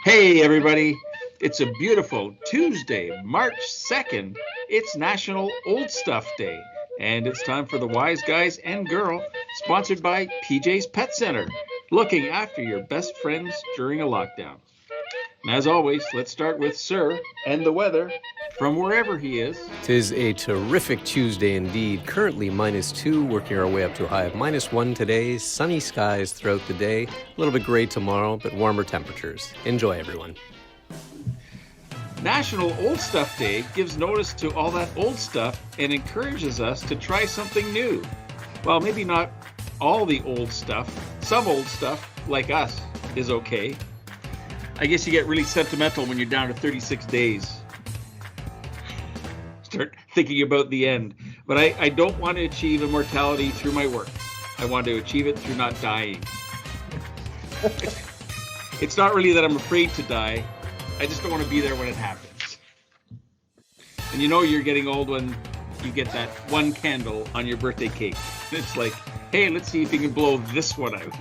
Hey, everybody. It's a beautiful Tuesday, March 2nd. It's National Old Stuff Day. And it's time for the Wise Guys and Girl, sponsored by PJ's Pet Center, looking after your best friends during a lockdown. And as always, let's start with Sir and the weather from wherever he is. Tis a terrific Tuesday indeed. Currently -2, working our way up to a high of -1 today. Sunny skies throughout the day. A little bit gray tomorrow, but warmer temperatures. Enjoy, everyone. National Old Stuff Day gives notice to all that old stuff and encourages us to try something new. Well, maybe not all the old stuff. Some old stuff, like us, is okay. I guess you get really sentimental when you're down to 36 days. Start thinking about the end. But I don't want to achieve immortality through my work. I want to achieve it through not dying. It's not really that I'm afraid to die. I just don't want to be there when it happens. And you know you're getting old when you get that one candle on your birthday cake. It's like, hey, let's see if you can blow this one out.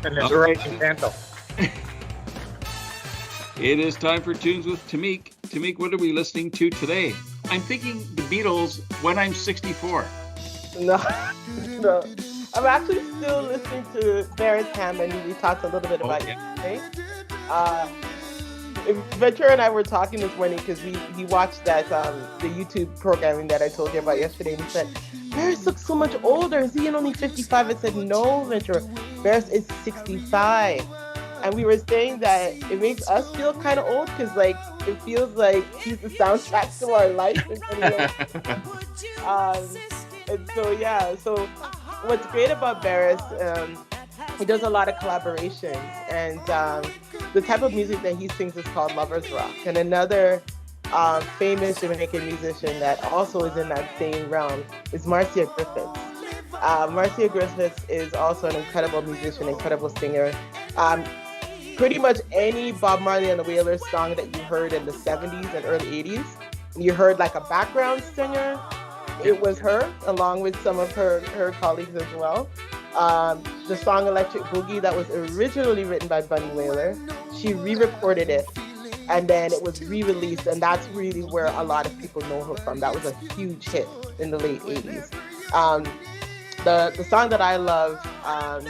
And there's a right candle. It is time for Tunes with Tamik. Tamik, what are we listening to today? I'm thinking the Beatles when I'm 64. No. I'm actually still listening to Barrett Hammond. We talked a little bit about it today. Ventura and I were talking this morning because he watched that the YouTube programming that I told you about yesterday, and he said, Barrett looks so much older. Is he only 55? I said, no, Ventura. Barrett is 65. And we were saying that it makes us feel kind of old because, like, it feels like he's the soundtrack to our life. And so, yeah. So what's great about Barrett, he does a lot of collaborations. And the type of music that he sings is called lovers rock. And another famous Jamaican musician that also is in that same realm is Marcia Griffiths. Marcia Griffiths is also an incredible musician, incredible singer. Pretty much any Bob Marley and the Wailers song that you heard in the 70s and early 80s, you heard like a background singer, it was her, along with some of her colleagues as well. The song Electric Boogie that was originally written by Bunny Wailer, she re-recorded it, and then it was re-released, and that's really where a lot of people know her from. That was a huge hit in the late 80s. The song that I love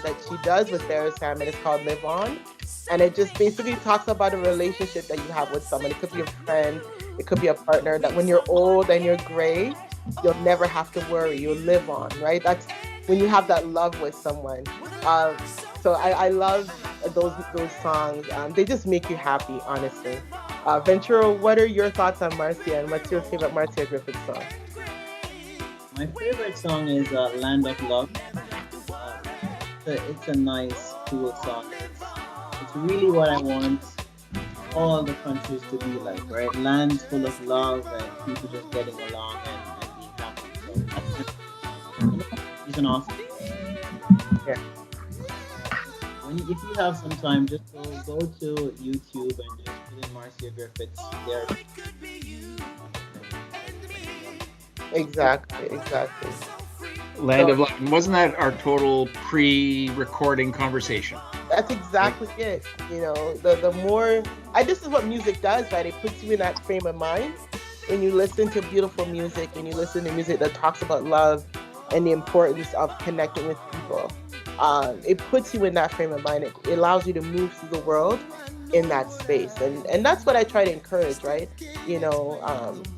that she does with Barrett Hammond is called Live On. And it just basically talks about a relationship that you have with someone. It could be a friend, it could be a partner, that when you're old and you're gray, you'll never have to worry. You'll live on, right? That's when you have that love with someone. So I love those songs. They just make you happy, honestly. Ventura, what are your thoughts on Marcia, and what's your favorite Marcia Griffiths song? My favorite song is Land of Love. It's a nice, cool song. It's really what I want all the countries to be like, right? Lands full of love and people just getting along and being happy. So it's an awesome thing. Yeah. If you have some time, just go to YouTube and just put in Marcia Griffiths there. Exactly. Land of Love. Wasn't that our total pre-recording conversation? That's exactly it. You know, the more, this is what music does, right? It puts you in that frame of mind. When you listen to beautiful music, and you listen to music that talks about love and the importance of connecting with people, it puts you in that frame of mind. It allows you to move through the world in that space. And that's what I try to encourage, right? You know,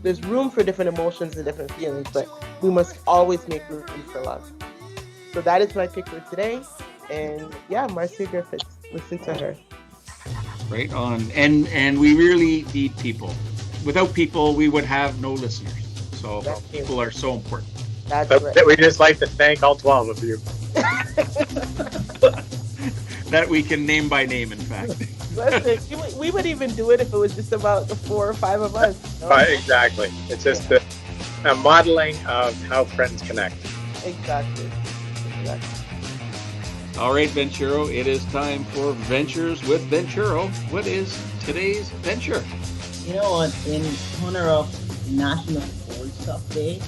there's room for different emotions and different feelings, but we must always make room for love. So that is my pick for today. And yeah, Marcia Griffiths, listen to her. Right on. And we really need people. Without people, we would have no listeners. So people are so important. That's But right. we'd just like to thank all 12 of you. That we can name by name, in fact. Listen, we would even do it if it was just about the 4 or 5 of us. You know? Exactly. It's just a modeling of how friends connect. Exactly. All right, Venturo, it is time for Ventures with Venturo. What is today's venture? You know what? In honor of National Old Stuff Day,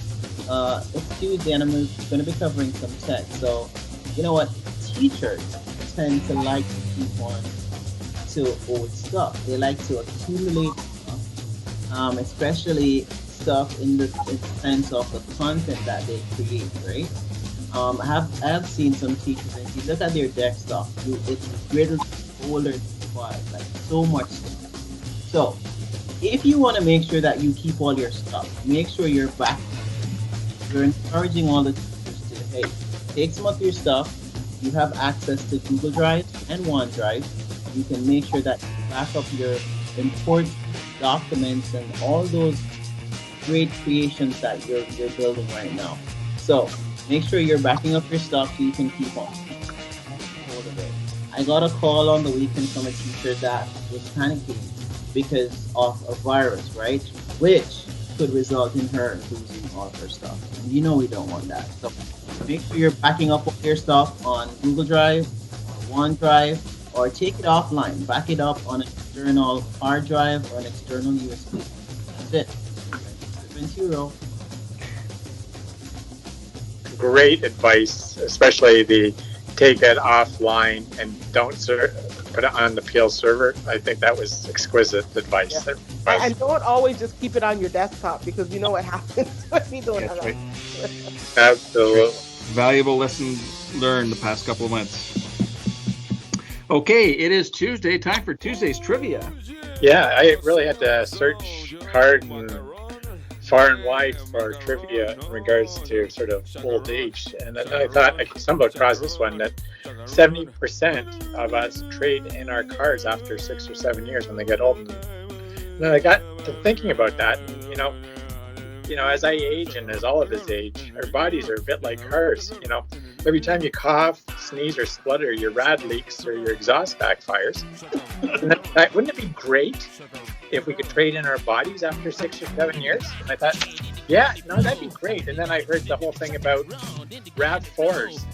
it's Tuesday and I'm going to be covering some tech. So, you know what? Teachers, tend to like to keep on to old stuff. They like to accumulate stuff, especially stuff in the sense of the content that they create, right? I have seen some teachers, and if you look at their desktop, it's riddled with folders, files, like so much stuff. So if you want to make sure that you keep all your stuff, make sure you're back. You're encouraging all the teachers to, hey, take some of your stuff. You have access to Google Drive and OneDrive. You can make sure that you back up your important documents and all those great creations that you're building right now. So make sure you're backing up your stuff so you can keep on hold of it. I got a call on the weekend from a teacher that was panicking because of a virus, right? Which could result in her losing all her stuff. And you know we don't want that. So make sure you're backing up all your stuff on Google Drive or OneDrive, or take it offline. Back it up on an external hard drive or an external USB. That's it. Ventura. Great advice, especially the take it offline and don't put it on the PL server. I think that was exquisite advice. Yeah. And don't always just keep it on your desktop, because you know what happens when you don't have right. Absolutely. Valuable lesson learned the past couple of months. Okay, it is Tuesday. Time for Tuesday's trivia. Yeah, I really had to search hard and far and wide for trivia in regards to sort of old age. And then I thought I stumbled across this one, that 70% of us trade in our cars after 6 or 7 years when they get old. And then I got to thinking about that. And, you know, as I age and as all of us age, our bodies are a bit like cars. You know, every time you cough, sneeze, or splutter, your rad leaks or your exhaust backfires. And wouldn't it be great if we could trade in our bodies after 6 or 7 years? And I thought, yeah, no, that'd be great. And then I heard the whole thing about RAV4s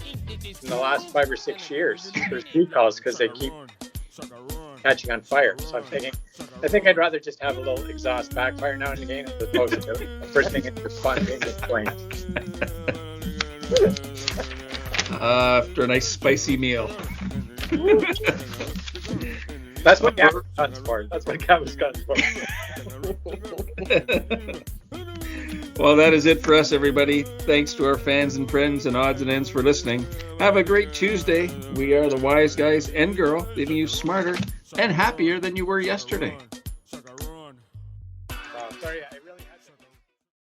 in the last 5 or 6 years. There's recalls because they keep catching on fire. So I think I'd rather just have a little exhaust backfire now and again as opposed to the first thing in your spontaneous flame. After a nice spicy meal. That's what Gaviscon's for. That's what Gaviscon's for. Well, that is it for us, everybody. Thanks to our fans and friends and odds and ends for listening. Have a great Tuesday. We are the Wise Guys and Girl, leaving you smarter and happier than you were yesterday.